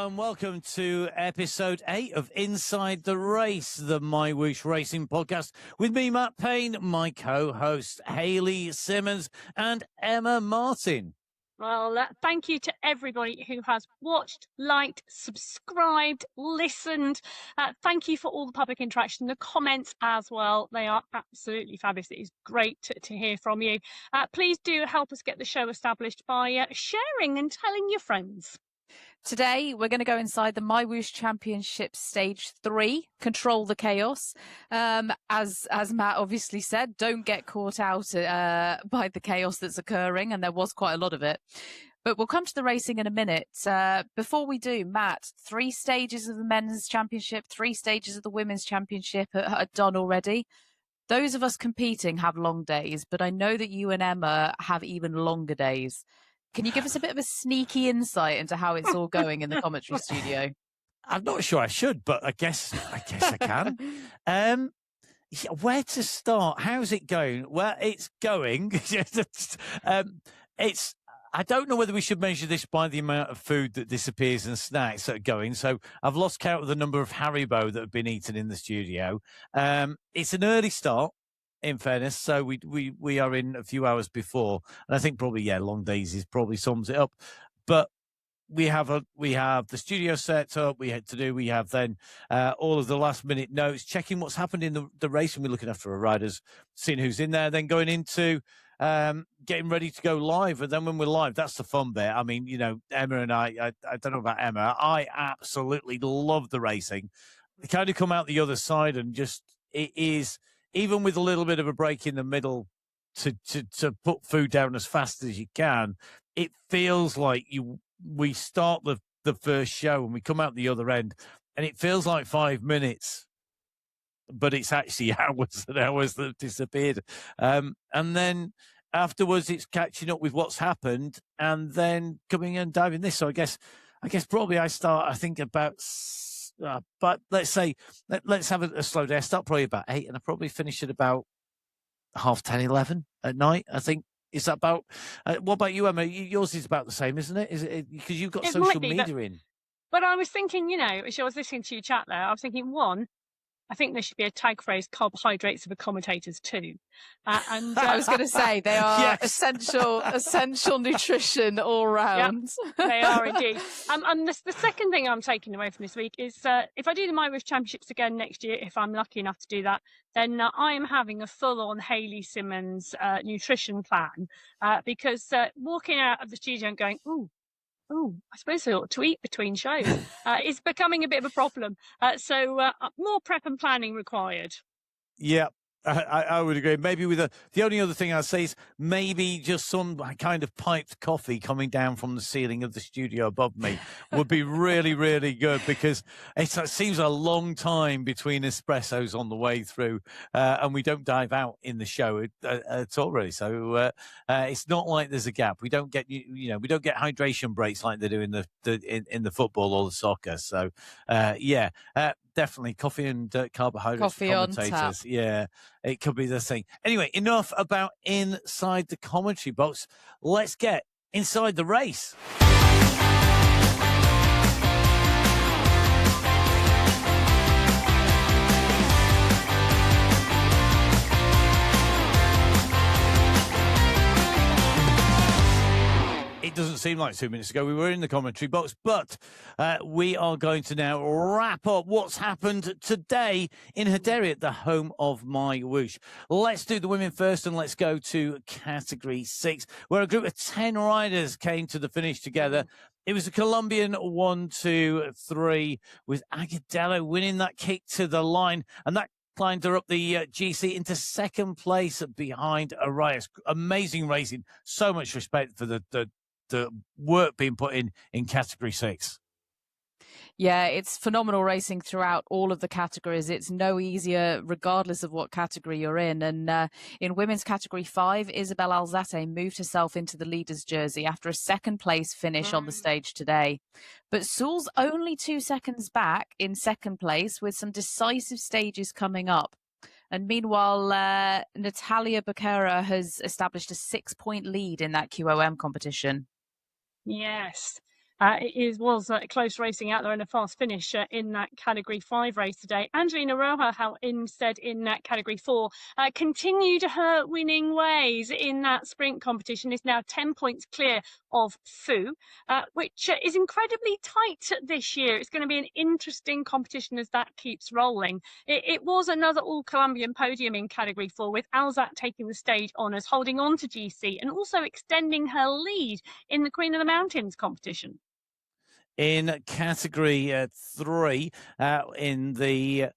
and welcome to episode 8 of Inside the Race, the MyWhoosh Racing Podcast, with me, Matt Payne, my co-host, Hayley Simmons, and Emma Martin. Well, thank you to everybody who has watched, liked, subscribed, listened. Thank you for all the public interaction, the comments as well. They are absolutely fabulous. It is great to hear from you. Please do help us get the show established by sharing and telling your friends. Today, we're going to go inside the MyWhoosh Championship Stage 3, Control the Chaos. As Matt obviously said, don't get caught out by the chaos that's occurring, and there was quite a lot of it. But we'll come to the racing in a minute. Before we do, Matt, 3 stages of the Men's Championship, 3 stages of the Women's Championship are done already. Those of us competing have long days, but I know that you and Emma have even longer days. Can you give us a bit of a sneaky insight into how it's all going in the commentary studio? I'm not sure I should, but I guess I can. Where to start? How's it going? Well, it's going. I don't know whether we should measure this by the amount of food that disappears and snacks that are going. So I've lost count of the number of Haribo that have been eaten in the studio. It's an early start, in fairness, so we are in a few hours before, and I think probably long days is probably sums it up. But we have the studio set up. We have then all of the last minute notes, checking what's happened in the race, and we're looking after our riders, seeing who's in there, then going into getting ready to go live. And then when we're live, that's the fun bit. I mean, Emma and I don't know about Emma, I absolutely love the racing. We kind of come out the other side, and just it is, even with a little bit of a break in the middle to put food down as fast as you can, it feels like we start the first show and we come out the other end and it feels like 5 minutes, but it's actually hours and hours that have disappeared. And then afterwards it's catching up with what's happened and then coming and diving this. So I guess probably I start, I think about... but let's say, let's have a slow day. I start probably about 8 and I probably finish at about 10:30, 11 at night, I think. Is that about, what about you, Emma? Yours is about the same, isn't it? Is it because you've got social media in? But I was thinking, as I was listening to you chat there, I was thinking, one, I think there should be a tag phrase, carbohydrates of the commentators too. And I was going to say they are Yes. essential nutrition all round. Yep, they are indeed. And the second thing I'm taking away from this week is if I do the MyWhoosh Championships again next year, if I'm lucky enough to do that, then I am having a full-on Hayley Simmons nutrition plan because walking out of the studio and going, ooh, I suppose I ought to eat between shows. It's becoming a bit of a problem. So more prep and planning required. Yeah, I would agree. Maybe with the only other thing I'd say is maybe just some kind of piped coffee coming down from the ceiling of the studio above me would be really, really good, because it seems a long time between espressos on the way through, and we don't dive out in the show at all, really. So it's not like there's a gap. We don't get we don't get hydration breaks like they do in the football or the soccer. So definitely coffee and carbohydrates. Coffee for on commentators. tap. Yeah, it could be the thing. Anyway, enough about inside the commentary box. Let's get inside the race. It doesn't seem like 2 minutes ago we were in the commentary box, but we are going to now wrap up what's happened today in Hudayriyat, the home of MyWhoosh. Let's do the women first, and let's go to Category 6, where a group of 10 riders came to the finish together. It was a Colombian 1, 2, 3, with Agudelo winning that kick to the line, and that climbed her up the GC into second place behind Arias. Amazing racing. So much respect for the work being put in Category 6. Yeah, it's phenomenal racing throughout all of the categories. It's no easier regardless of what category you're in. And in women's category 5, Isabel Alzate moved herself into the leader's jersey after a second place finish on the stage today. But Sewell's only 2 seconds back in second place, with some decisive stages coming up. And meanwhile, Natalia Becerra has established a 6-point lead in that QOM competition. Yes. was close racing out there and a fast finish in that Category 5 race today. Angelina Roja, instead in that Category 4, continued her winning ways in that sprint competition, is now 10 points clear of Fu, which is incredibly tight this year. It's going to be an interesting competition as that keeps rolling. It was another all-Colombian podium in Category 4, with Alzat taking the stage honours, holding on to GC and also extending her lead in the Queen of the Mountains competition. In Category 3, in the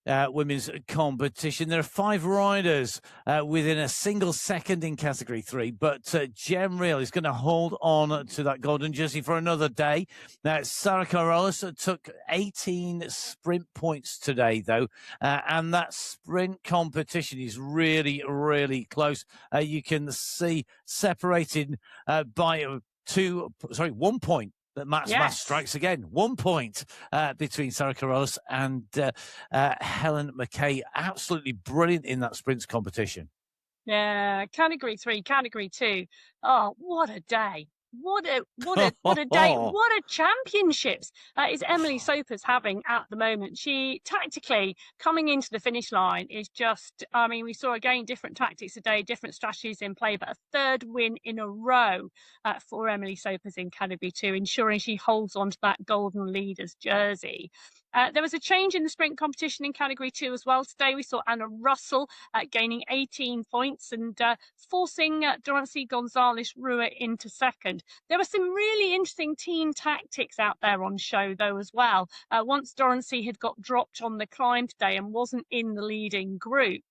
women's competition, there are 5 riders within a single second in Category 3, but Gem Real is going to hold on to that golden jersey for another day. Now, Sarah Carolus took 18 sprint points today, though, and that sprint competition is really, really close. You can see separated by 1 point. But Matt strikes again. 1 point between Sarah Carolus and Helen McKay. Absolutely brilliant in that sprints competition. Yeah, Category 3, Category 2. Oh, what a day. What a day. What a championships is Emily Soper's having at the moment. She tactically coming into the finish line is just, I mean, we saw again different tactics today, different strategies in play, but a third win in a row for Emily Soper's in Category 2, ensuring she holds on to that golden leader's jersey. There was a change in the sprint competition in Category 2 as well. Today we saw Anna Russell gaining 18 points and forcing Dorancy Gonzalez-Rua into second. There were some really interesting team tactics out there on show, though, as well. Once Dorancy had got dropped on the climb today and wasn't in the leading group.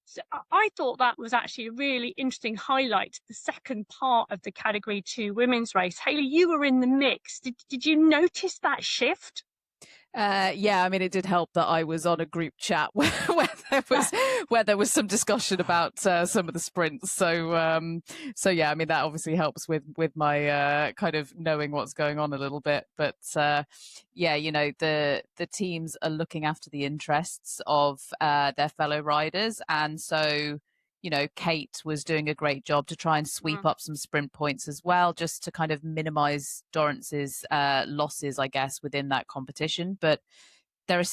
So I thought that was actually a really interesting highlight, the second part of the Category 2 women's race. Hayley, you were in the mix. Did you notice that shift? Yeah, I mean, it did help that I was on a group chat where there was some discussion about some of the sprints. So yeah, I mean, that obviously helps with my kind of knowing what's going on a little bit. But yeah, you know, the teams are looking after the interests of their fellow riders, and so, you know, Kate was doing a great job to try and sweep up some sprint points as well, just to kind of minimize Dorance's losses, I guess, within that competition. But there are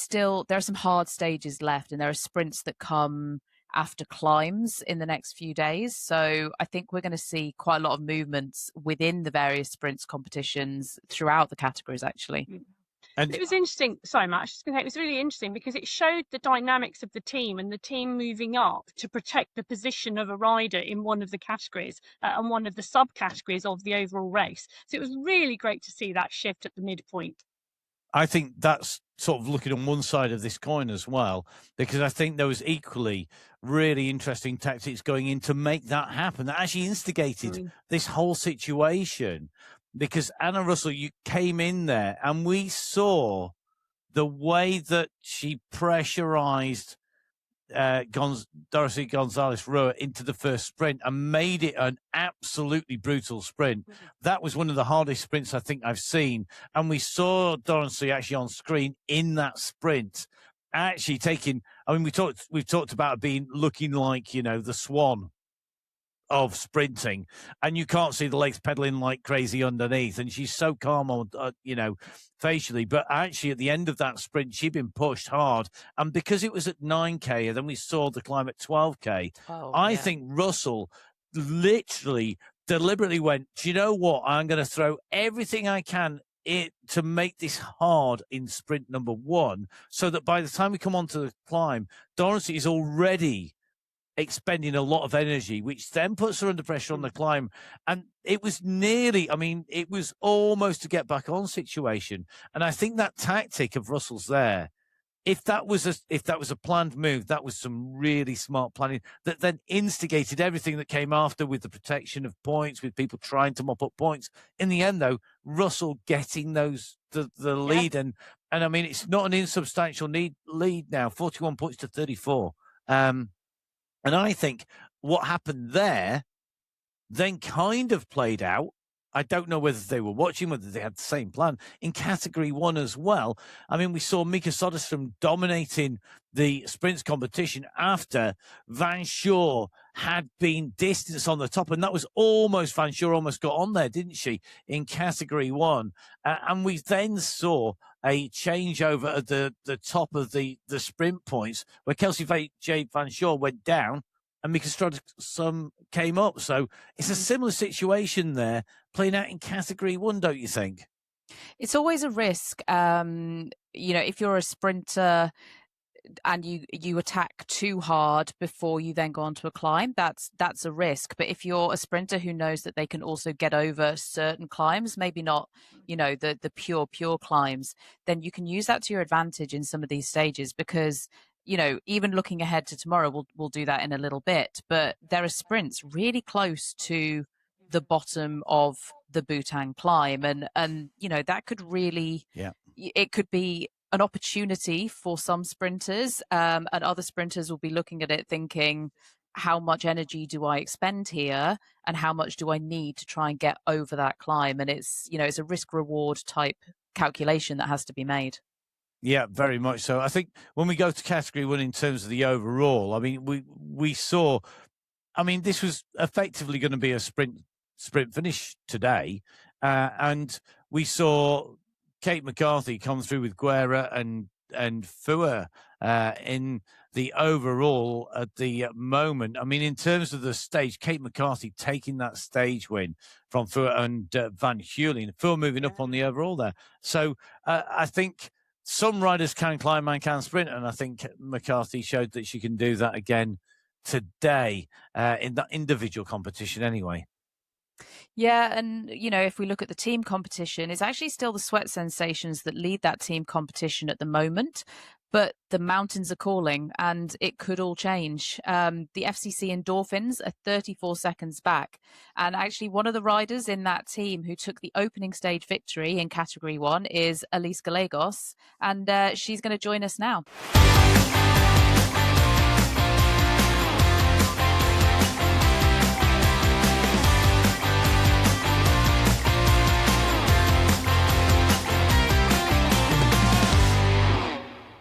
some hard stages left, and there are sprints that come after climbs in the next few days. So I think we're going to see quite a lot of movements within the various sprints competitions throughout the categories, actually. And it was interesting. Sorry, Matt. I was just going to say, it was really interesting because it showed the dynamics of the team and the team moving up to protect the position of a rider in one of the categories and one of the subcategories of the overall race. So it was really great to see that shift at the midpoint. I think that's sort of looking on one side of this coin as well, because I think there was equally really interesting tactics going in to make that happen. That actually instigated this whole situation. Because Anna Russell, you came in there and we saw the way that she pressurized Dorancy Gonzalez-Rua into the first sprint and made it an absolutely brutal sprint. That was one of the hardest sprints I think I've seen. And we saw Dorancy actually on screen in that sprint, actually taking, I mean, we've talked about it looking like, you know, the swan of sprinting, and you can't see the legs pedaling like crazy underneath, and she's so calm on you know, facially, but actually at the end of that sprint she'd been pushed hard, and because it was at 9k and then we saw the climb at 12k, I think Russell literally deliberately went, do you know what, I'm going to throw everything I can to make this hard in sprint number 1, so that by the time we come onto the climb, Dorancy is already expending a lot of energy, which then puts her under pressure on the climb. And it was nearly, I mean, it was almost a get back on situation. And I think that tactic of Russell's there, if that was a planned move, that was some really smart planning that then instigated everything that came after, with the protection of points, with people trying to mop up points. In the end, though, Russell getting the lead, and I mean, it's not an insubstantial lead now, 41 points to 34. And I think what happened there then kind of played out. I don't know whether they were watching, whether they had the same plan in Category 1 as well. I mean, we saw Mika Soderstrom dominating the sprints competition after Van Shaw had been distanced on the top, and that was almost Van Sure almost got on there, didn't she, in Category 1? And we then saw a changeover at the top of the sprint points where Kelsey Jade Van Sure went down and Mika Strodson came up. So it's a similar situation there playing out in Category 1, don't you think? It's always a risk. If you're a sprinter and you attack too hard before you then go onto a climb, that's a risk. But if you're a sprinter who knows that they can also get over certain climbs, maybe not, the pure climbs, then you can use that to your advantage in some of these stages, because even looking ahead to tomorrow, we'll do that in a little bit, but there are sprints really close to the bottom of the Bhutan climb, and that could really, it could be an opportunity for some sprinters, and other sprinters will be looking at it thinking, how much energy do I expend here, and how much do I need to try and get over that climb? And it's a risk reward type calculation that has to be made. Yeah, very much so. I think when we go to Category 1 in terms of the overall, I mean, we saw, I mean, this was effectively going to be a sprint finish today, and we saw Kate McCarthy come through with Guerra and Fua in the overall at the moment. I mean, in terms of the stage, Kate McCarthy taking that stage win from Fua and Van Heulen, Fua moving up on the overall there. So I think some riders can climb and can sprint, and I think McCarthy showed that she can do that again today in that individual competition anyway. Yeah, and if we look at the team competition, it's actually still the Sweat Sensations that lead that team competition at the moment, but the mountains are calling and it could all change. The FCC Endorphins are 34 seconds back, and actually one of the riders in that team who took the opening stage victory in Category 1 is Elyse Gallegos, and she's going to join us now.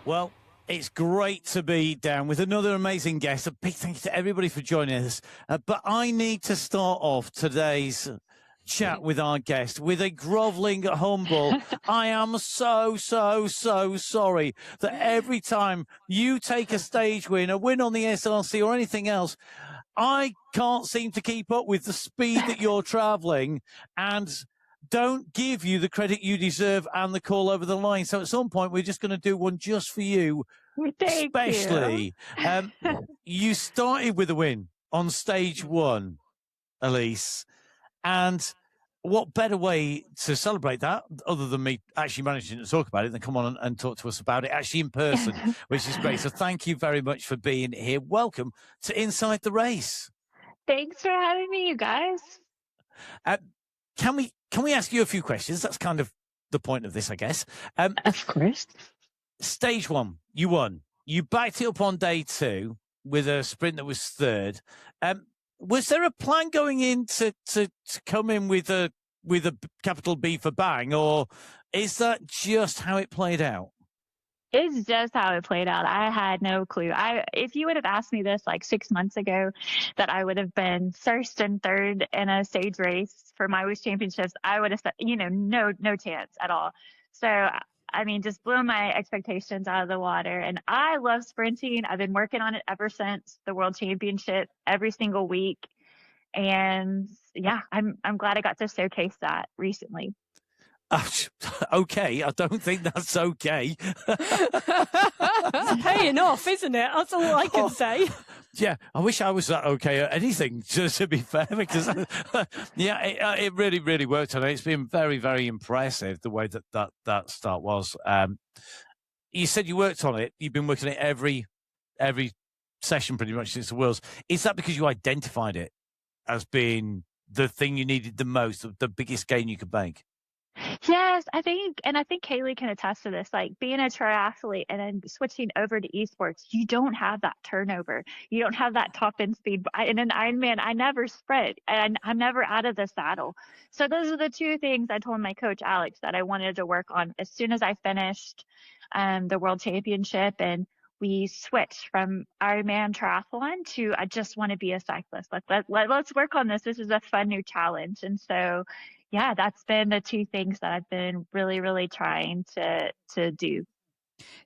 Well, it's great to be down with another amazing guest. A big thank you to everybody for joining us. But I need to start off today's chat with our guest with a groveling, humble, I am so sorry that every time you take a stage win, a win on the SRC or anything else, I can't seem to keep up with the speed that you're traveling and don't give you the credit you deserve and the call over the line. So at some point, we're just going to do one just for you, especially. You started with a win on stage 1, Elyse, and what better way to celebrate that other than me actually managing to talk about it than come on and talk to us about it actually in person, which is great. So thank you very much for being here. Welcome to Inside the Race. Thanks for having me, you guys. Can we ask you a few questions? That's kind of the point of this, I guess. Of course. Stage 1, you won. You backed it up on day 2 with a sprint that was third. Was there a plan going in to come in with a capital B for bang, or is that just how it played out? It's just how it played out. I had no clue. If you would have asked me this like 6 months ago, that I would have been first and third in a stage race for MyWhoosh Championships, I would have said, no chance at all. So, I mean, just blew my expectations out of the water. And I love sprinting. I've been working on it ever since the World Championship, every single week. And yeah, I'm glad I got to showcase that recently. Okay, I don't think that's okay. It's paying off, isn't it? That's all I can say. Yeah, I wish I was that okay at anything, to be fair, because it really, really worked. And it's been very, very impressive the way that start was. You said you worked on it. You've been working on it every session pretty much since the Worlds. Is that because you identified it as being the thing you needed the most, the biggest gain you could make? Yes, I think Hayley can attest to this. Like being a triathlete and then switching over to esports, you don't have that turnover. You don't have that top end speed. In an Ironman, I never sprint and I'm never out of the saddle. So those are the two things I told my coach, Alex, that I wanted to work on as soon as I finished the World Championship. And we switched from Ironman triathlon to I just want to be a cyclist. Let's work on this. This is a fun new challenge. And so, yeah, that's been the two things that I've been really, really trying to do.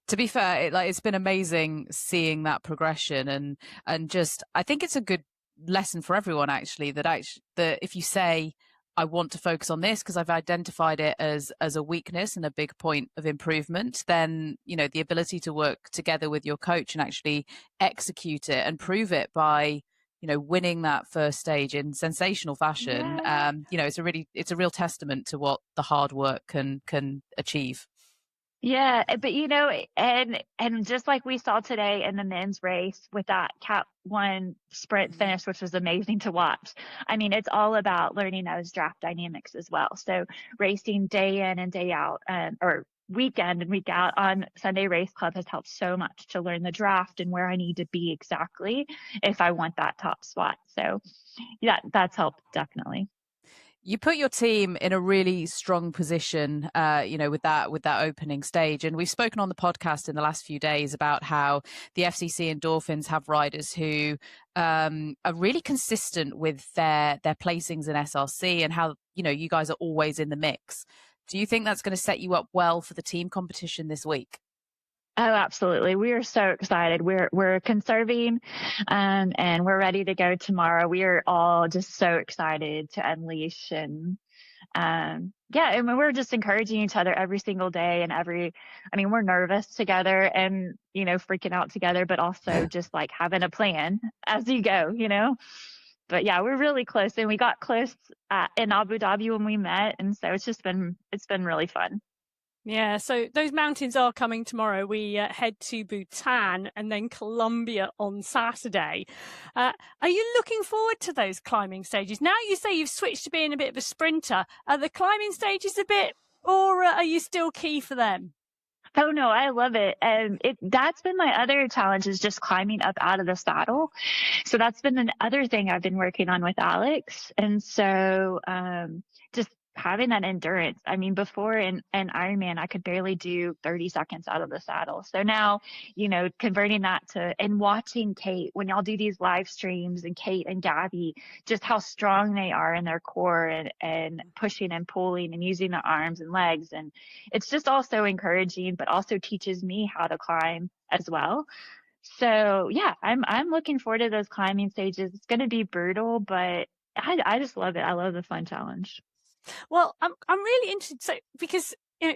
To be fair, it's been amazing seeing that progression, and just I think it's a good lesson for everyone actually that if you say I want to focus on this because I've identified it as a weakness and a big point of improvement, then, you know, the ability to work together with your coach and actually execute it and prove it by, you know, winning that first stage in sensational fashion. Yeah. You know, it's a real testament to what the hard work can achieve. Yeah, but you know, and just like we saw today in the men's race with that Cat 1 sprint finish, which was amazing to watch. I mean, it's all about learning those draft dynamics as well. So racing day in and day out, or weekend and week out on Sunday Race Club has helped so much to learn the draft and where I need to be exactly if I want that top spot. So yeah, that's helped definitely. You put your team in a really strong position, you know, with that opening stage. And we've spoken on the podcast in the last few days about how the FCC endorphins have riders who are really consistent with their placings in SRC, and how, you know, you guys are always in the mix. Do you think that's going to set you up well for the team competition this week? Oh, absolutely. We are so excited. We're conserving, and we're ready to go tomorrow. We are all just so excited to unleash, and yeah, I mean, we're just encouraging each other every single day, and we're nervous together and, you know, freaking out together, but also just like having a plan as you go, you know. But yeah, we're really close, and we got close in Abu Dhabi when we met, and so it's been really fun. Yeah, so those mountains are coming tomorrow. We head to Bhutan and then Colombia on Saturday. Are you looking forward to those climbing stages? Now you say you've switched to being a bit of a sprinter. Are the climbing stages a bit, or are you still key for them? Oh no, I love it. And that's been my other challenge, is just climbing up out of the saddle. So that's been the other thing I've been working on with Alex. And so, just having that endurance. I mean, before in Ironman, I could barely do 30 seconds out of the saddle. So now, you know, converting that and watching Kate, when y'all do these live streams, and Kate and Gabby, just how strong they are in their core, and pushing and pulling and using their arms and legs. And it's just also encouraging, but also teaches me how to climb as well. So yeah, I'm looking forward to those climbing stages. It's going to be brutal, but I just love it. I love the fun challenge. Well, I'm really interested, so, because, you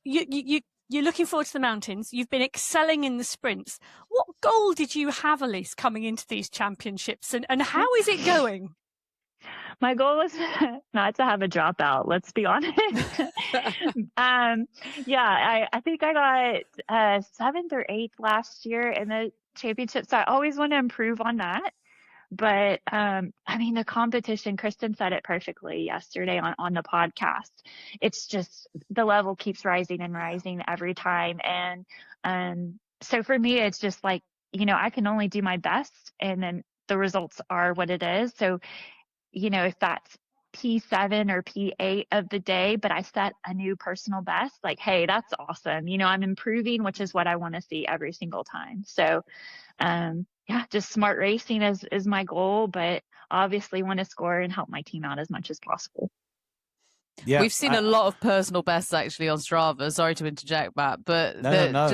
know, you're looking forward to the mountains. You've been excelling in the sprints. What goal did you have, Elyse, coming into these championships, and how is it going? My goal is not to have a dropout, let's be honest. Yeah, I think I got 7th or 8th last year in the championships. So I always want to improve on that. But I mean, the competition, Kristen said it perfectly yesterday on the podcast. It's just the level keeps rising and rising every time. And so for me, it's just like, you know, I can only do my best, and then the results are what it is. So, you know, if that's P7 or P8 of the day, but I set a new personal best, like, hey, that's awesome. You know, I'm improving, which is what I want to see every single time. So, yeah, just smart racing is my goal, but obviously want to score and help my team out as much as possible. Yeah, we've seen a lot of personal bests actually on Strava. Sorry to interject, Matt, but no.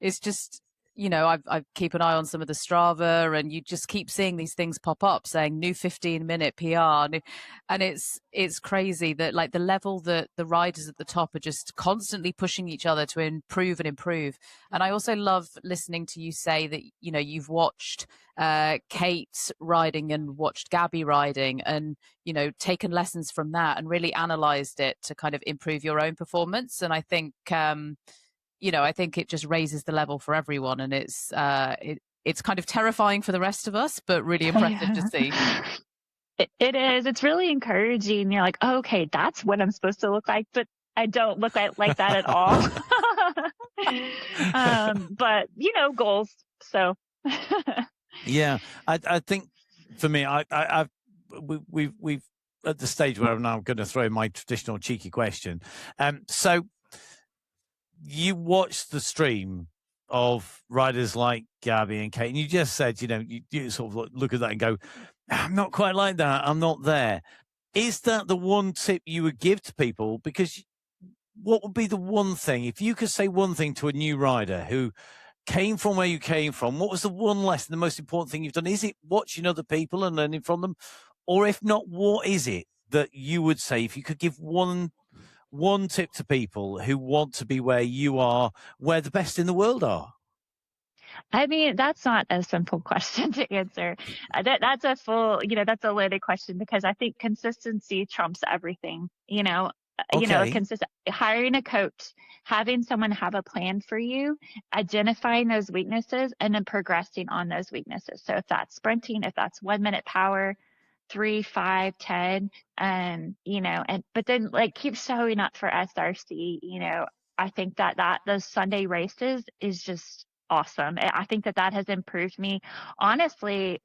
It's just, you know, I keep an eye on some of the Strava, and you just keep seeing these things pop up saying new 15-minute PR, and it's crazy that, like, the level that the riders at the top are just constantly pushing each other to improve and improve. And I also love listening to you say that, you know, you've watched Kate riding and watched Gabby riding, and, you know, taken lessons from that and really analyzed it to kind of improve your own performance. And I think you know, I think it just raises the level for everyone, and it's kind of terrifying for the rest of us, but really impressive to see. It is. It's really encouraging. You're like, oh, okay, that's what I'm supposed to look like, but I don't look like that at all. But you know, goals. So. Yeah, I think for me, we've at the stage where I'm now going to throw in my traditional cheeky question. So you watched the stream of riders like Gabby and Kate, and you just said, you sort of look at that and go, I'm not quite like that. I'm not there. Is that the one tip you would give to people? Because what would be the one thing, if you could say one thing to a new rider who came from where you came from, what was the one lesson, the most important thing you've done? Is it watching other people and learning from them? Or if not, what is it that you would say, if you could give one tip to people who want to be where you are, where the best in the world are? I mean, that's not a simple question to answer. That's a full, that's a loaded question, because I think consistency trumps everything. Okay. Hiring a coach, having someone have a plan for you, identifying those weaknesses, and then progressing on those weaknesses. So if that's sprinting, if that's 1 minute power, 3, 5, 10, but then keep showing up for SRC. I think that those Sunday races is just awesome. I think that has improved me. Honestly,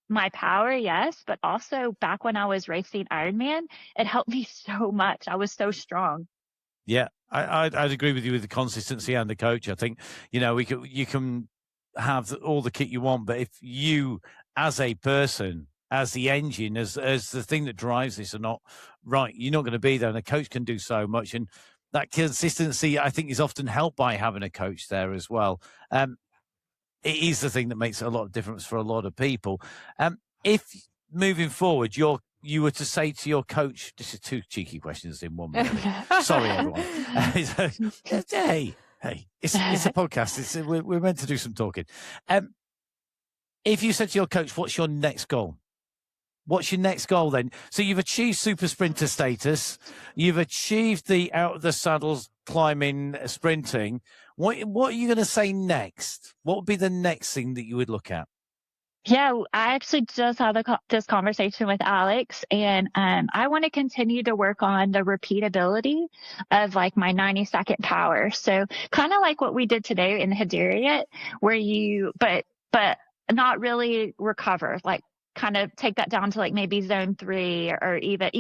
my power, yes, but also back when I was racing Ironman, it helped me so much. I was so strong. Yeah, I'd agree with you with the consistency and the coach. I think, you can have all the kit you want, but if you, as a person, as the engine, as the thing that drives this are not right, you're not going to be there. And a coach can do so much. And that consistency, I think, is often helped by having a coach there as well. It is the thing that makes a lot of difference for a lot of people. If moving forward, you were to say to your coach, this is 2 cheeky questions in one minute. Sorry, everyone. Hey, it's a podcast. We're meant to do some talking. If you said to your coach, what's your next goal? What's your next goal then? So you've achieved super sprinter status. You've achieved the out of the saddles climbing, sprinting. What are you going to say next? What would be the next thing that you would look at? Yeah, I actually just had this conversation with Alex, and I want to continue to work on the repeatability of my 90-second power. So kind of like what we did today in Hudayriyat, where but not really recover, kind of take that down to maybe zone 3 or even,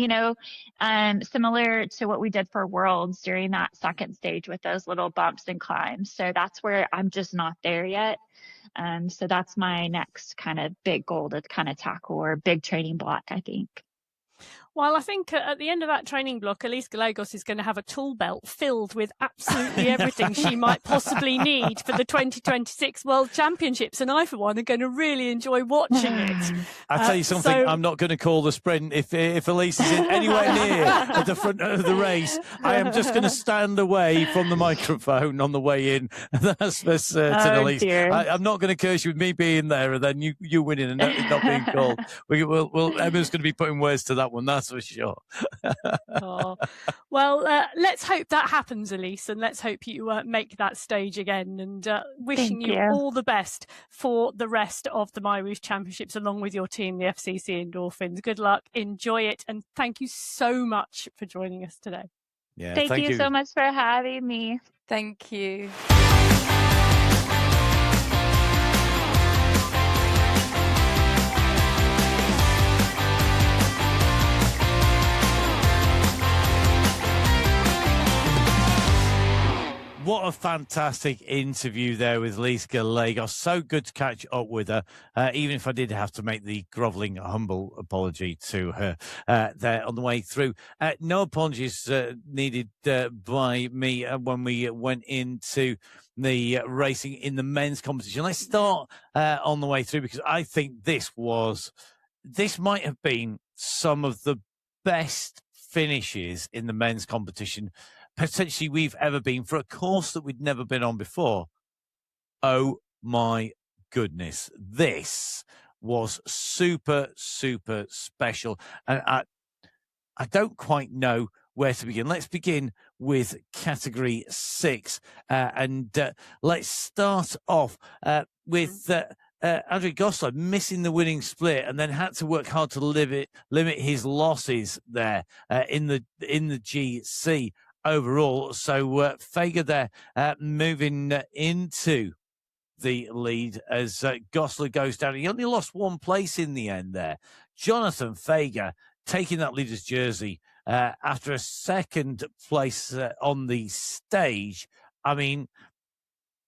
similar to what we did for Worlds during that second stage with those little bumps and climbs. So that's where I'm just not there yet. So that's my next kind of big goal to kind of tackle, or big training block, I think. Well, I think at the end of that training block, Elyse Gallegos is going to have a tool belt filled with absolutely everything she might possibly need for the 2026 World Championships. And I, for one, are going to really enjoy watching it. I'll tell you something, I'm not going to call the sprint. If Elyse is anywhere near at the front of the race, I am just going to stand away from the microphone on the way in. That's for certain, Elyse. I'm not going to curse you with me being there and then you winning and not being called. Emma's going to be putting words to that one, that's for sure. Well, let's hope that happens, Elyse, and let's hope you make that stage again. And wishing you all the best for the rest of the MyWhoosh Championships, along with your team, the FCC Endorphins. Good luck, enjoy it, and thank you so much for joining us today. Yeah, thank you so much for having me. Thank you. What a fantastic interview there with Elyse Gallegos. So good to catch up with her, even if I did have to make the grovelling, humble apology to her there on the way through. No apologies needed by me when we went into the racing in the men's competition. Let's start on the way through, because I think this might have been some of the best finishes in the men's competition potentially we've ever been for a course that we'd never been on before. Oh my goodness. This was super, super special. And I don't quite know where to begin. Let's begin with category 6. And let's start off with Andre Goslar missing the winning split and then had to work hard to limit his losses there in the GC. Overall, so Fager there moving into the lead as Goslar goes down. He only lost 1 place in the end there. Jonathan Fager taking that leader's jersey after a second place on the stage. I mean,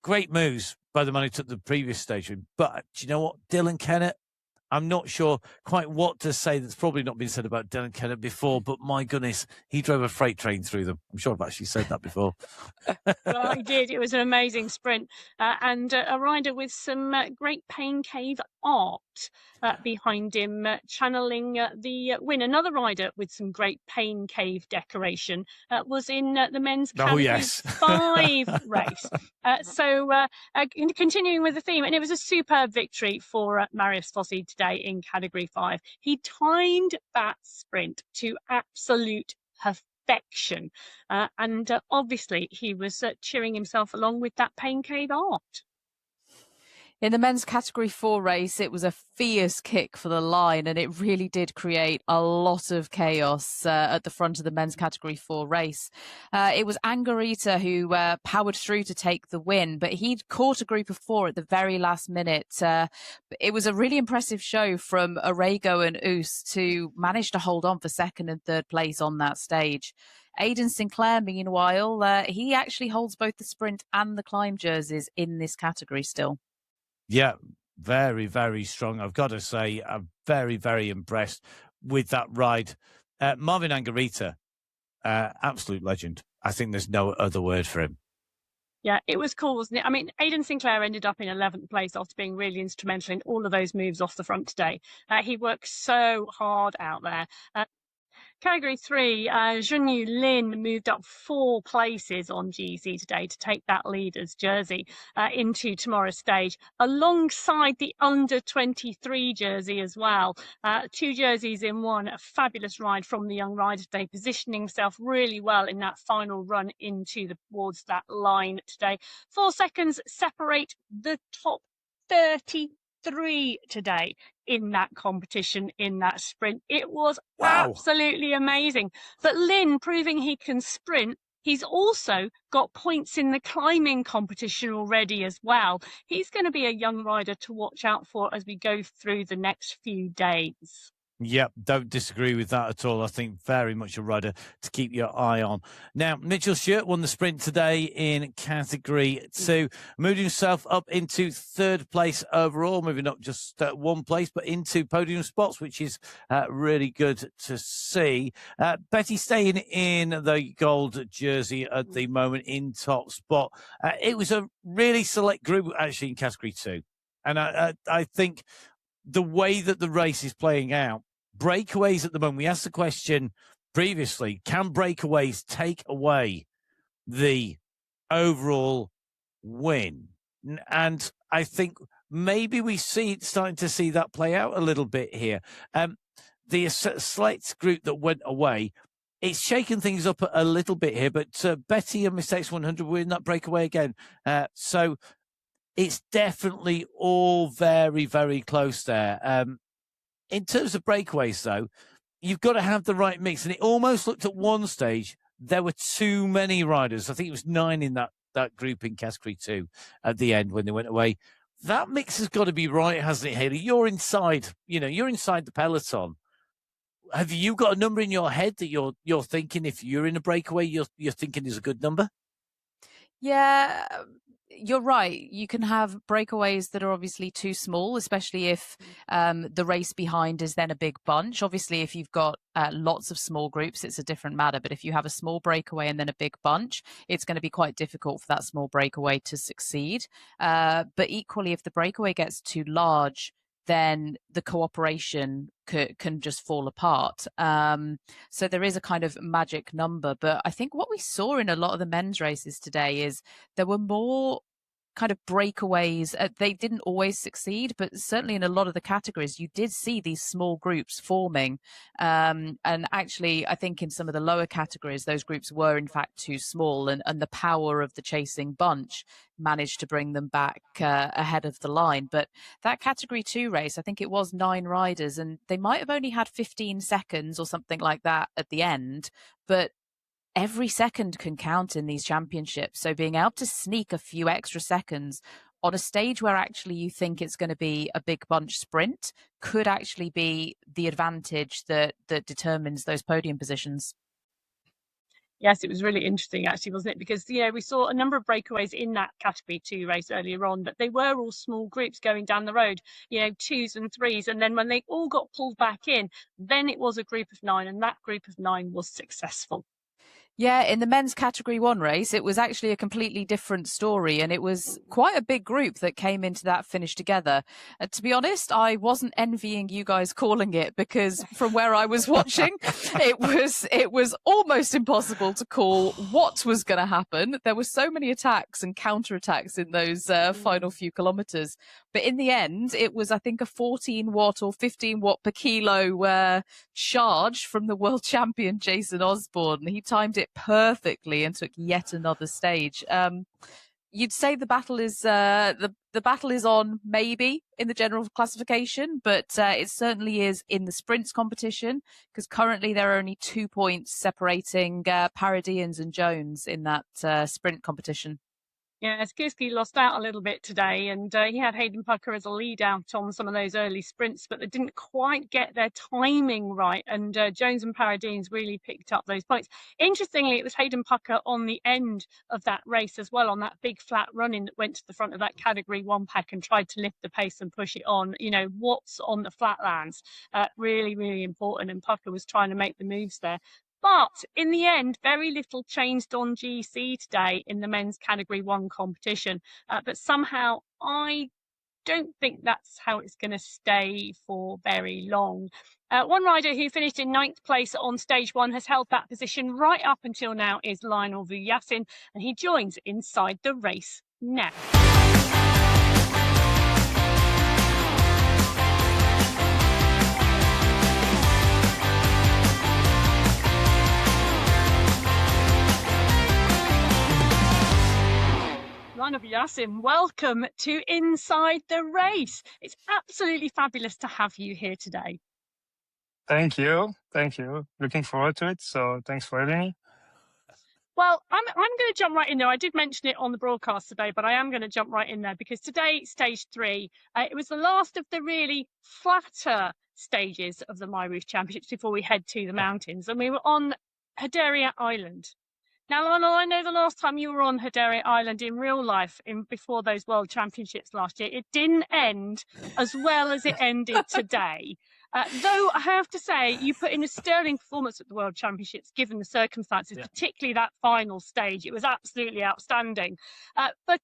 great moves by the man who took the previous stage win. But do you know what? Dylan Kennett, I'm not sure quite what to say. That's probably not been said about Dylan Kennett before, but my goodness, he drove a freight train through them. I'm sure I've actually said that before. Well, he did. It was an amazing sprint and a rider with some great Pain Cave art behind him, channeling the win. Another rider with some great Pain Cave decoration was in the men's Category 5 race. Continuing with the theme, and it was a superb victory for Marius Fossi today in Category 5. He timed that sprint to absolute perfection. And obviously he was cheering himself along with that Pain Cave art. In the men's Category 4 race, it was a fierce kick for the line, and it really did create a lot of chaos at the front of the men's Category 4 race. It was Angarita who powered through to take the win, but he'd caught a group of 4 at the very last minute. It was a really impressive show from Arago and Oos to manage to hold on for second and third place on that stage. Aidan Sinclair, meanwhile, he actually holds both the sprint and the climb jerseys in this category still. Yeah, very, very strong. I've got to say, I'm very, very impressed with that ride. Marvin Angarita, absolute legend. I think there's no other word for him. Yeah, it was cool, wasn't it? I mean, Aidan Sinclair ended up in 11th place after being really instrumental in all of those moves off the front today. He worked so hard out there. Category 3, Junyu Lin moved up 4 places on GC today to take that leader's jersey into tomorrow's stage, alongside the under-23 jersey as well. 2 jerseys in one, a fabulous ride from the young rider today, positioning himself really well in that final run towards that line today. 4 seconds separate the top 33 today in that competition, in that sprint. It was absolutely amazing. But Lin proving he can sprint. He's also got points in the climbing competition already as well. He's going to be a young rider to watch out for as we go through the next few days. Yep, don't disagree with that at all. I think very much a rider to keep your eye on. Now, Mitchell Stewart won the sprint today in Category 2, moving himself up into 3rd place overall, moving up just 1 place, but into podium spots, which is really good to see. Betty staying in the gold jersey at the moment in top spot. It was a really select group, actually, in Category 2. And I think the way that the race is playing out, breakaways at the moment, we asked the question previously, can breakaways take away the overall win? And I think maybe we starting to see that play out a little bit here. The select group that went away, it's shaken things up a little bit here, but Betty and Miss X100 were in that breakaway again. So it's definitely all very, very close there. In terms of breakaways, though, you've got to have the right mix. And it almost looked at one stage, there were too many riders. I think it was 9 in that group in Category 2 at the end when they went away. That mix has got to be right, hasn't it, Hayley? You're inside the peloton. Have you got a number in your head that you're thinking if you're in a breakaway, you're thinking is a good number? Yeah, you're right. You can have breakaways that are obviously too small, especially if the race behind is then a big bunch. Obviously, if you've got lots of small groups, it's a different matter. But if you have a small breakaway and then a big bunch, it's going to be quite difficult for that small breakaway to succeed. But equally, if the breakaway gets too large, then the cooperation can just fall apart. So there is a kind of magic number. But I think what we saw in a lot of the men's races today is there were more kind of breakaways. They didn't always succeed, but certainly in a lot of the categories, you did see these small groups forming. And actually, I think in some of the lower categories, those groups were in fact too small, and the power of the chasing bunch managed to bring them back ahead of the line. But that Category 2 race, I think it was 9 riders, and they might have only had 15 seconds or something like that at the end, but every second can count in these championships. So being able to sneak a few extra seconds on a stage where actually you think it's going to be a big bunch sprint could actually be the advantage that determines those podium positions. Yes, it was really interesting, actually, wasn't it? Because, we saw a number of breakaways in that Category 2 race earlier on, but they were all small groups going down the road, twos and threes. And then when they all got pulled back in, then it was a group of 9, and that group of 9 was successful. Yeah, in the men's Category 1 race, it was actually a completely different story, and it was quite a big group that came into that finish together. To be honest, I wasn't envying you guys calling it, because from where I was watching, it was almost impossible to call what was going to happen. There were so many attacks and counterattacks in those final few kilometers. But in the end, it was, I think, a 14 watt or 15 watt per kilo charge from the world champion, Jason Osborne. He timed it perfectly and took yet another stage. You'd say the battle is the battle is on maybe in the general classification, but it certainly is in the sprints competition, because currently there are only 2 points separating Paradians and Jones in that sprint competition. Yeah, Skirsky lost out a little bit today, and he had Hayden Pucker as a lead out on some of those early sprints, but they didn't quite get their timing right, and Jones and Paradines really picked up those points. Interestingly, it was Hayden Pucker on the end of that race as well, on that big flat run-in that went to the front of that Category 1 pack and tried to lift the pace and push it on. What's on the flatlands, really, really important, and Pucker was trying to make the moves there. But in the end, very little changed on GC today in the men's Category 1 competition. But somehow I don't think that's how it's going to stay for very long. One rider who finished in 9th place on stage 1 has held that position right up until now is Lionel Vujasin, and he joins inside the race now. Lionel Vujasin, welcome to Inside the Race. It's absolutely fabulous to have you here today. Thank you. Looking forward to it. So thanks for having me. Well, I'm going to jump right in there. I did mention it on the broadcast today, but I am going to jump right in there because today, stage 3, it was the last of the really flatter stages of the MyWhoosh Championships before we head to the mountains. And we were on Hudayriyat Island. Now, Lionel, I know the last time you were on Hudayriyat Island in real life, before those World Championships last year, it didn't end as well as it ended today. Though I have to say, you put in a sterling performance at the World Championships, given the circumstances, particularly that final stage. It was absolutely outstanding. But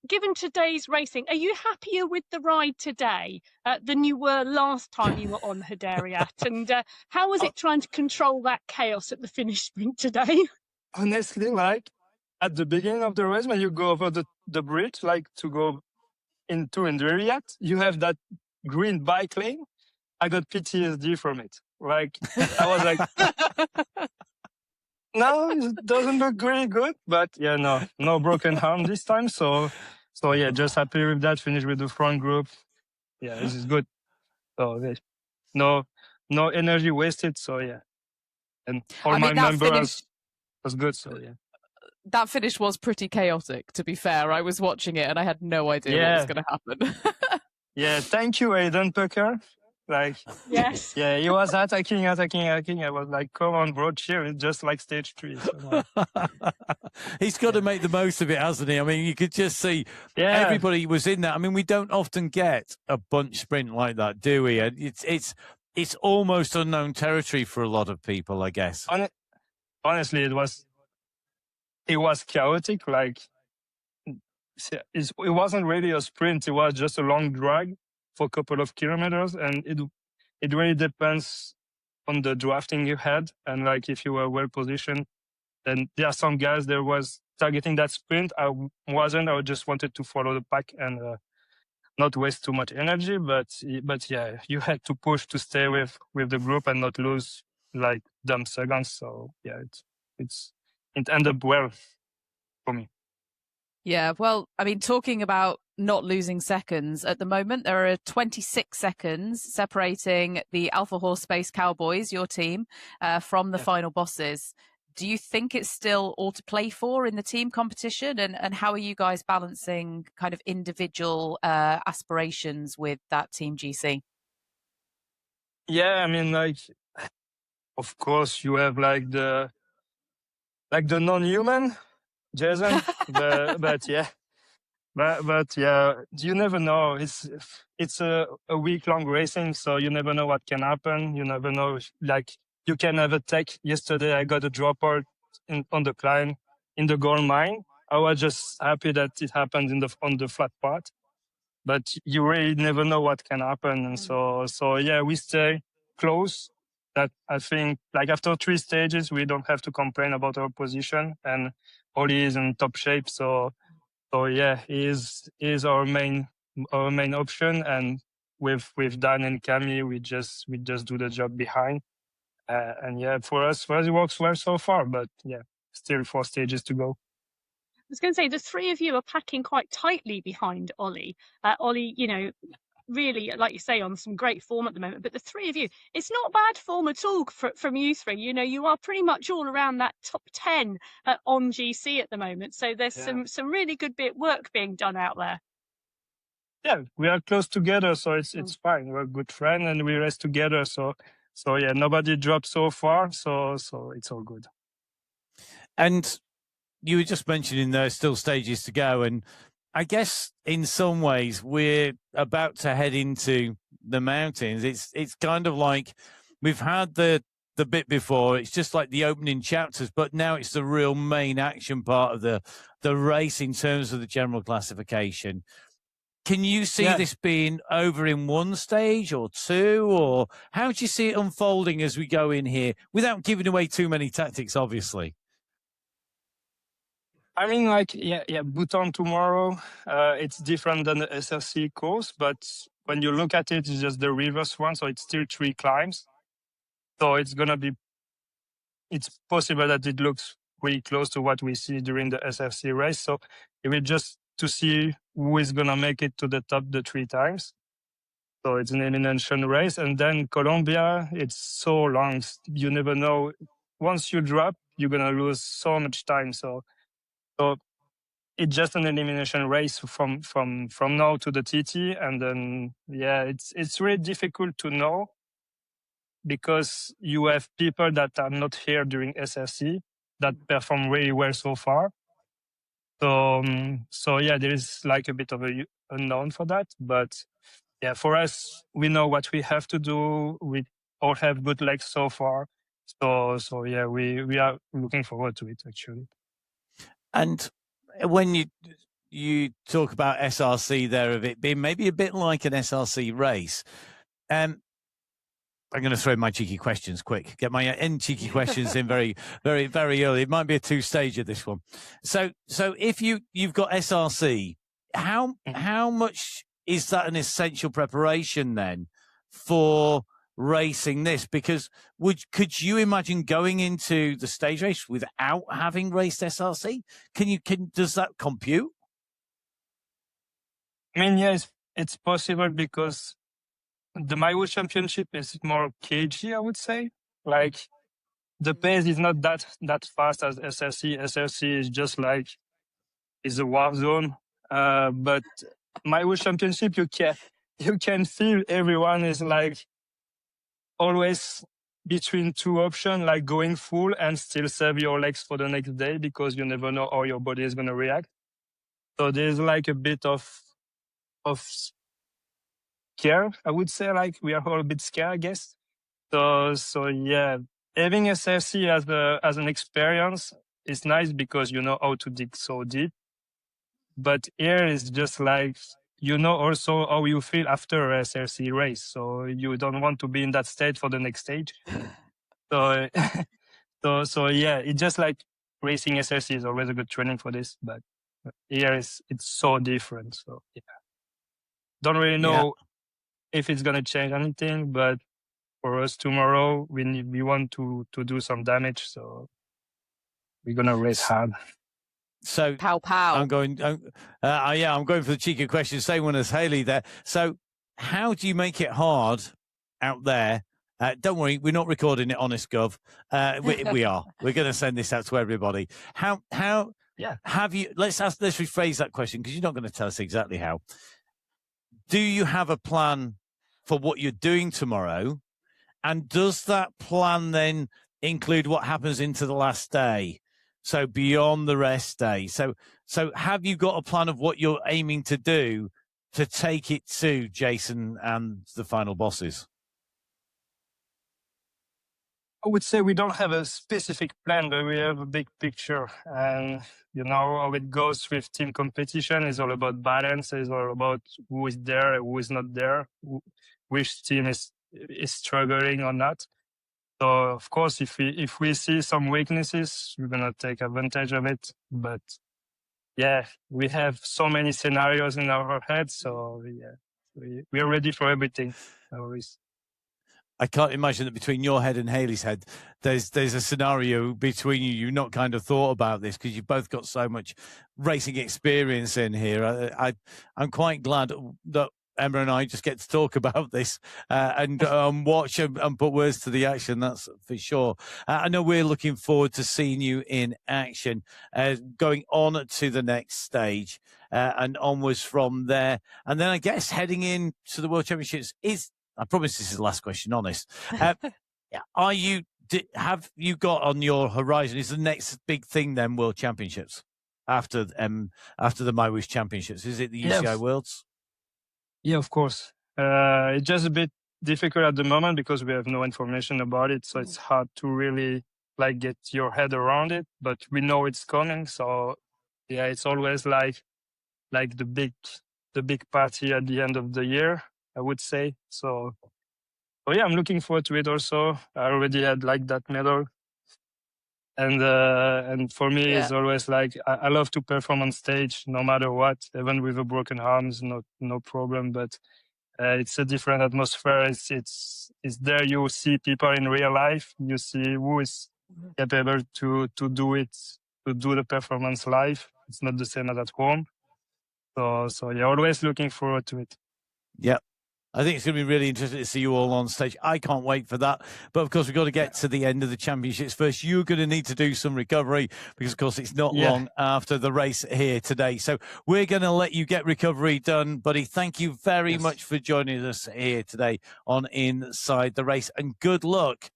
given today's racing, are you happier with the ride today than you were last time you were on Hudayriyat? And how was it trying to control that chaos at the finish sprint today? Honestly, at the beginning of the race, when you go over the bridge, to go into Hudayriyat, you have that green bike lane. I got PTSD from it. I was like, no, it doesn't look really good, but no broken arm this time. So yeah, just happy with that. Finish with the front group. Yeah, this is good. So no energy wasted. So yeah, and all my members was good. So yeah. That finish was pretty chaotic, to be fair. I was watching it and I had no idea what was going to happen. Yeah, thank you, Hayden Pucker. Yes. Yeah, he was attacking. I was like, come on, bro, chill. It's just like stage 3. So He's got to make the most of it, hasn't he? I mean, you could just see everybody was in that. I mean, we don't often get a bunch sprint like that, do we? It's almost unknown territory for a lot of people, I guess. Honestly, it was chaotic. It wasn't really a sprint. It was just a long drag for a couple of kilometers, and it really depends on the drafting you had. And if you were well positioned, then there are some guys that was targeting that sprint. I wasn't. I just wanted to follow the pack and not waste too much energy. But yeah, you had to push to stay with the group and not lose dumb seconds. So yeah, it ended up well for me. Yeah, well, I mean, talking about not losing seconds, at the moment, there are 26 seconds separating the Alpha Horse Space Cowboys, your team, from the final bosses. Do you think it's still all to play for in the team competition? And how are you guys balancing kind of individual aspirations with that Team GC? Yeah, I mean, of course, you have the like the non-human, Jason. but yeah. But yeah, you never know. It's a week-long racing, so you never know what can happen. You never know. Like you can have a tech. Yesterday, I got a dropout on the climb in the gold mine. I was just happy that it happened on the flat part. But you really never know what can happen, and so yeah, we stay close. That I think, like after 3 stages, we don't have to complain about our position, and Oli is in top shape, so yeah, he is our main option, and with Dan and Cami, we just do the job behind, and yeah, for us it works well so far. But yeah, still 4 stages to go. I was going to say, the three of you are packing quite tightly behind Ollie. Ollie, really, like you say, on some great form at the moment. But the three of you, it's not bad form at all from you three. You are pretty much all around that top 10 on GC at the moment. So there's some really good work being done out there. Yeah, we are close together, so it's fine. We're good friends and we race together. So yeah, nobody dropped so far. So it's all good. And you were just mentioning there's still stages to go, and I guess in some ways we're about to head into the mountains. It's kind of like we've had the bit before. It's just like the opening chapters, but now it's the real main action part of the race in terms of the general classification. Can you see this being over in one stage or two, or how do you see it unfolding as we go in here without giving away too many tactics, obviously? I mean, like, yeah, Bhutan tomorrow, it's different than the SRC course, but when you look at it, it's just the reverse one, so it's still 3 climbs. So it's possible that it looks pretty close to what we see during the SFC race. So it will just to see who is going to make it to the top the 3 times. So it's an elimination race. And then Colombia, it's so long. You never know. Once you drop, you're going to lose so much time. So it's just an elimination race from now to the TT. And then, yeah, it's really difficult to know because you have people that are not here during SFC that perform really well so far. So yeah, there is like a bit of a unknown for that. But yeah, for us, we know what we have to do. We all have good legs so far. So yeah, we are looking forward to it, actually. And when you talk about SRC there, of it being maybe a bit like an SRC race, I'm going to throw my cheeky questions quick. Get my cheeky questions in very, very, very early. It might be a 2-stager, this one. So if you've got SRC, how much is that an essential preparation then for racing this? Because could you imagine going into the stage race without having raced SRC? Does that compute? I mean, yeah, it's possible because the MyWhoosh Championship is more cagey, I would say. Like the pace is not that fast as SRC. SRC is just like is a war zone. But MyWhoosh Championship, you can feel everyone is like always between 2 options, like going full and still save your legs for the next day because you never know how your body is going to react. So there's like a bit of scare, I would say. Like we are all a bit scared, I guess. So yeah, having SRC as an experience is nice because you know how to dig so deep. But here is just like also how you feel after a SRC race. So you don't want to be in that state for the next stage. So yeah, it's just like racing SRC is always a good training for this, but here it's so different. So yeah, don't really know if it's gonna change anything, but for us tomorrow, we want to do some damage, so we're gonna race hard. So pow. I'm going for the cheeky question, same one as Hayley there. So how do you make it hard out there? Don't worry, we're not recording it, honest Gov. We are. We're going to send this out to everybody. How have you? Let's rephrase that question because you're not going to tell us exactly how. Do you have a plan for what you're doing tomorrow? And does that plan then include what happens into the last day? so beyond the rest day. So have you got a plan of what you're aiming to do to take it to Jason and the final bosses? I would say we don't have a specific plan, but we have a big picture. And you know how it goes with team competition. It's all about balance. It's all about who is there and who is not there, which team is struggling or not. So of course, if we see some weaknesses, we're gonna take advantage of it. But yeah, we have so many scenarios in our heads, so yeah, we are ready for everything. No worries. I can't imagine that between your head and Hayley's head, there's a scenario between you. You've not kind of thought about this because you've both got so much racing experience in here. I'm quite glad that Emma and I just get to talk about this and watch and put words to the action. That's for sure. I know we're looking forward to seeing you in action, going on to the next stage and onwards from there. And then I guess heading in to the World Championships I promise this is the last question, honest. Have you got on your horizon, is the next big thing then World Championships after the MyWhoosh Championships? Is it the UCI Worlds? Yeah, of course. It's just a bit difficult at the moment because we have no information about it. So it's hard to really get your head around it, but we know it's coming. So yeah, it's always like the big party at the end of the year, I would say. So yeah, I'm looking forward to it also. I already had that medal. And for me, it's always I love to perform on stage no matter what, even with a broken arms, no problem. But it's a different atmosphere. It's there. You see people in real life. You see who is capable to do it, to do the performance live. It's not the same as at home. So yeah, always looking forward to it. Yeah. I think it's going to be really interesting to see you all on stage. I can't wait for that. But, of course, we've got to get to the end of the championships first. You're going to need to do some recovery because, of course, it's not long after the race here today. So we're going to let you get recovery done, buddy. Thank you very much for joining us here today on Inside the Race. And good luck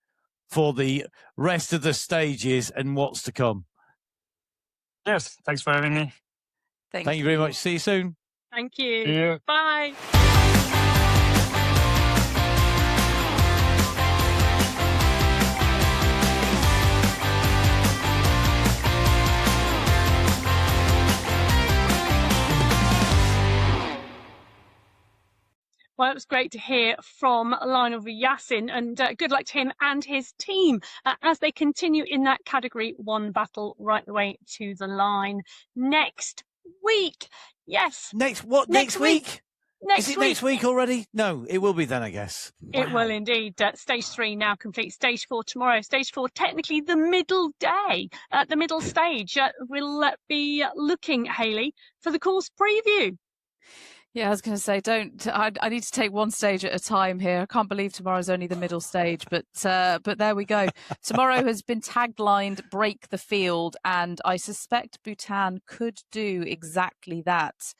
for the rest of the stages and what's to come. Yes, thanks for having me. Thank you very much. See you soon. Thank you. See you. Bye. Well, it was great to hear from Lionel Vujasin, and good luck to him and his team as they continue in that Category 1 battle right the way to the line next week. Yes. Next week? Next Is it next week already? No, it will be then, I guess. It will indeed. Stage 3 now complete. Stage 4 tomorrow. Stage 4, technically the middle day, the middle stage. We'll be looking, Hayley, for the course preview. Yeah, I was going to say, I need to take one stage at a time here. I can't believe tomorrow's only the middle stage, but there we go. Tomorrow has been taglined "Break the Field," and I suspect Bhutan could do exactly that.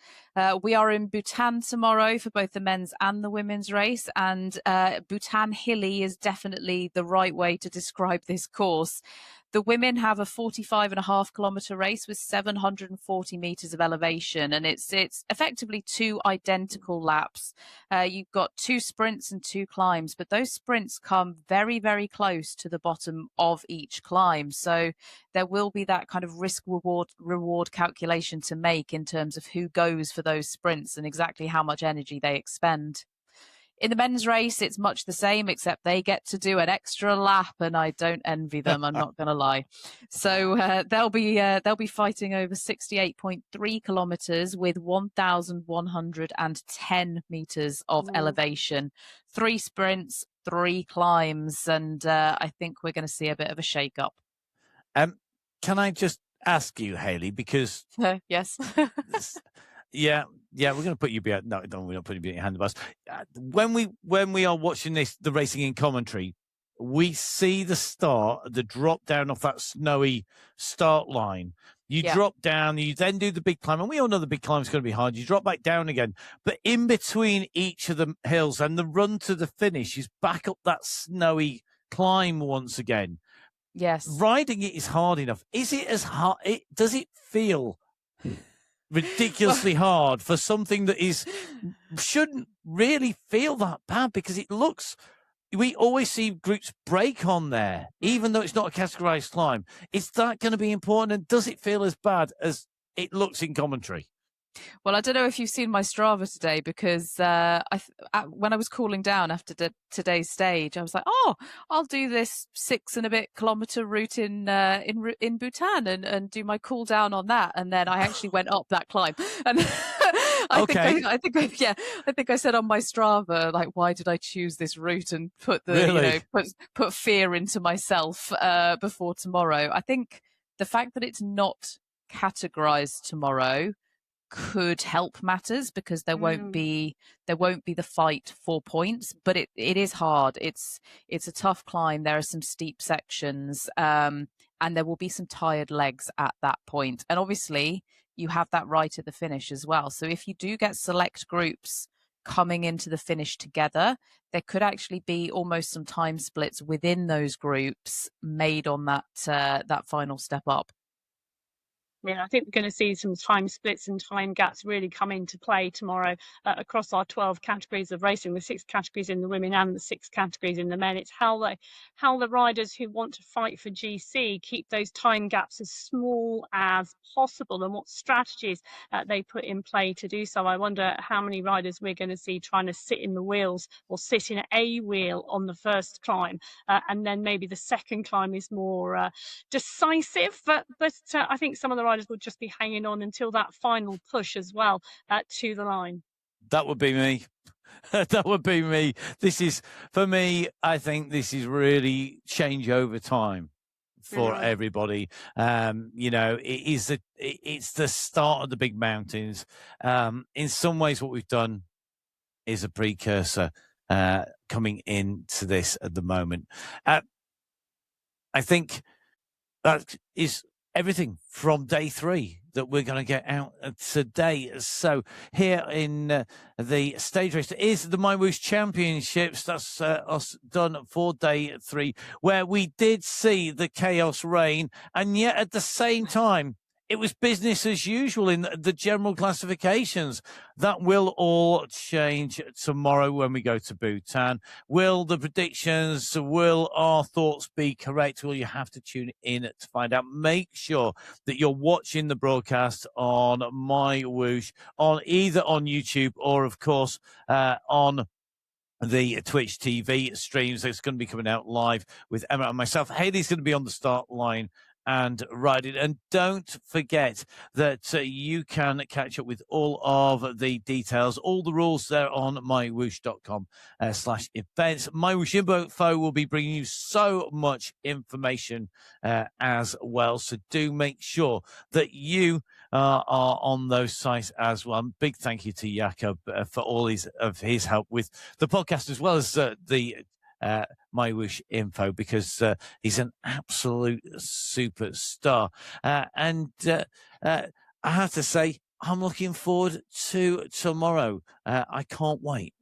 We are in Bhutan tomorrow for both the men's and the women's race, and Bhutan hilly is definitely the right way to describe this course. The women have a 45.5 kilometre race with 740 metres of elevation, and it's effectively 2 identical laps. You've got 2 sprints and 2 climbs, but those sprints come very, very close to the bottom of each climb. So there will be that kind of risk-reward calculation to make in terms of who goes for those sprints and exactly how much energy they expend. In the men's race, it's much the same, except they get to do an extra lap, and I don't envy them. I'm not going to lie. So they'll be fighting over 68.3 kilometres with 1,110 metres of elevation, 3 sprints, 3 climbs, and I think we're going to see a bit of a shake-up. Can I just ask you, Hayley, because yes. Yeah, we're going to put you behind. No, we're not putting you behind your handlebars. When we are watching the racing in commentary, we see the drop down off that snowy start line. You drop down, you then do the big climb, and we all know the big climb is going to be hard. You drop back down again, but in between each of the hills and the run to the finish is back up that snowy climb once again. Yes. Riding it is hard enough. Is it as hard? Does it feel ridiculously hard for something that shouldn't really feel that bad? Because we always see groups break on there, even though it's not a categorized climb. Is that going to be important? And does it feel as bad as it looks in commentary? Well, I don't know if you've seen my Strava today, because when I was cooling down after today's stage, I was like, oh, I'll do this 6 and a bit kilometer route in Bhutan and do my cool down on that. And then I actually went up that climb. And I think I said on my Strava, like, why did I choose this route and put put fear into myself before tomorrow? I think the fact that it's not categorized tomorrow could help matters, because there won't be the fight for points, but it is hard. It's a tough climb. There are some steep sections, and there will be some tired legs at that point. And obviously you have that right at the finish as well. So if you do get select groups coming into the finish together, there could actually be almost some time splits within those groups made on that final step up. Yeah, I think we're going to see some time splits and time gaps really come into play tomorrow across our 12 categories of racing, the 6 categories in the women and the 6 categories in the men. It's how the riders who want to fight for GC keep those time gaps as small as possible, and what strategies they put in play to do so. I wonder how many riders we're going to see trying to sit in the wheels or sit in a wheel on the first climb, and then maybe the second climb is more decisive. But I think some of the riders will just be hanging on until that final push as well to the line. That would be me. That would be me. This is, for me, I think this is really change over time for everybody. It's the start of the big mountains. In some ways, what we've done is a precursor coming into this at the moment. I think that is everything from day 3 that we're going to get out today. So here in the stage race is the MyWhoosh Championships. That's us done for day 3, where we did see the chaos reign, and yet at the same time it was business as usual in the general classifications. That will all change tomorrow when we go to Bhutan. Will the predictions, will our thoughts be correct? Well, you have to tune in to find out. Make sure that you're watching the broadcast on MyWhoosh, either on YouTube or, of course, on the Twitch TV streams. It's going to be coming out live with Emma and myself. Hayley's going to be on the start line and ride it. And don't forget that you can catch up with all of the details, all the rules there on mywhoosh.com/events. MyWhoosh Info will be bringing you so much information as well. So do make sure that you are on those sites as well. And big thank you to Jakob for all of his help with the podcast, as well as the MyWhoosh Info, because he's an absolute superstar. And I have to say, I'm looking forward to tomorrow. I can't wait.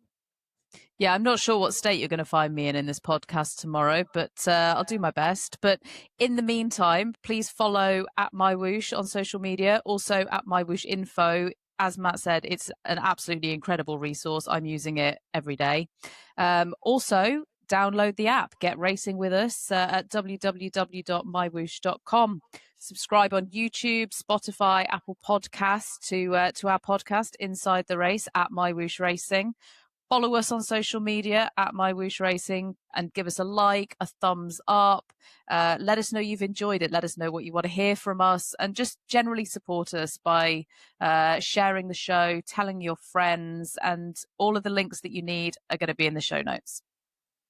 Yeah, I'm not sure what state you're going to find me in this podcast tomorrow, but I'll do my best. But in the meantime, please follow at MyWhoosh on social media, also at MyWhoosh Info. As Matt said, it's an absolutely incredible resource. I'm using it every day. Also, download the app. Get racing with us at www.mywhoosh.com. Subscribe on YouTube, Spotify, Apple Podcasts to our podcast Inside the Race at MyWhoosh Racing. Follow us on social media at MyWhoosh Racing and give us a like, a thumbs up. Let us know you've enjoyed it. Let us know what you want to hear from us, and just generally support us by sharing the show, telling your friends, and all of the links that you need are going to be in the show notes.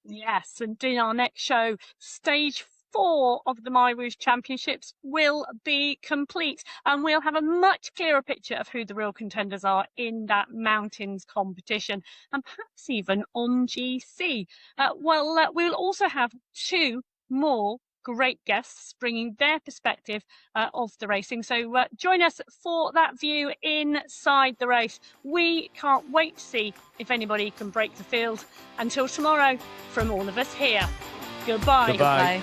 Yes, and in our next show, stage 4 of the MyWhoosh Championships will be complete, and we'll have a much clearer picture of who the real contenders are in that mountains competition, and perhaps even on GC. We'll also have 2 more great guests bringing their perspective of the racing. So join us for that view inside the race. We can't wait to see if anybody can break the field. Until tomorrow, from all of us here, goodbye. Goodbye.